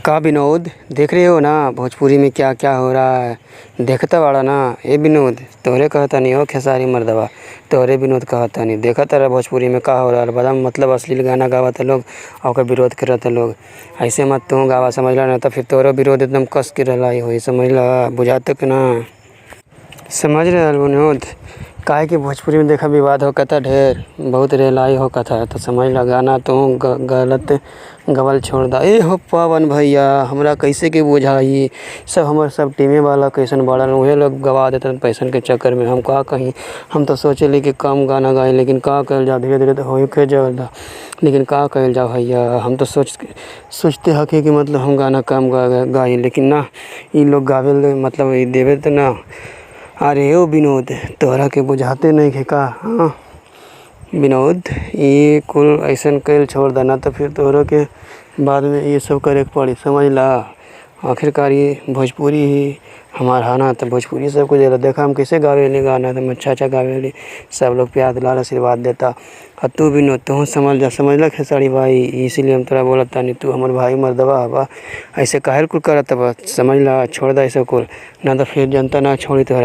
का विनोद देख रहे हो ना भोजपुरी में क्या क्या हो रहा है। देखता बाड़ा ना ए विनोद, तोहरे कहता नहीं हो खेसारी मर्दवा, तोहरे विनोद कहता नहीं। देखा तारा भोजपुरी में का हो रहा है, बड़ा मतलब अश्लील गाना गावत लोग और ओकर विरोध करत लोग। ऐसे मत तू गावा, समझला ना, तो फिर तोहरो विरोध एकदम कस के रहला होई, समझला, बुझाते कि ना समझ रहे विनोद। काहे कि भोजपुरी में देखा विवाद होकता ढेर, बहुत रेलाई होकता है, तो समझ ला गाना तो गलत गवल छोड़ दा। ए हो पवन भैया, हमरा कैसे के बुझाई, सब हमार सब टीमे वाला कैसन बड़ा उहे लोग गवा देते पैसन के चक्कर में। हम का कहीं, हम तो सोचे कि कम गाना गाए, लेकिन का कल जा, धीरे धीरे तो हो के जाला, लेकिन का कहल जा भैया। हम तो सोचते हकी कि मतलब हम गाना कम गाई, लेकिन ना, ये लोग गावे मतलब ये देवे तो ना। अरे ओ विनोद, तोहरा के बुझाते नहीं है का? हाँ विनोद, ये कुल ऐसन कैल छोड़ देना, तो फिर तोहरा के बाद में ये सब करे के पड़ी, समझ ला। आखिरकार ये भोजपुरी ही हमार हाना, तो भोजपुरी सब कुछ देखा हम कैसे गावेली गाना, तो अच्छा गावेली, सब लोग प्यार दुलार आशीर्वाद देता। और तू विनोद, तू समझ जा, समझ ला खेसारी भाई, इसीलिए हम तोरा बोलता नहीं, तू हमार भाई मर्दवा हवा, ऐसे काहे कुल करत बा, समझ ला, छोड़ दा ऐसे कुल, ना तो फिर जनता ना छोड़ी तोहरा।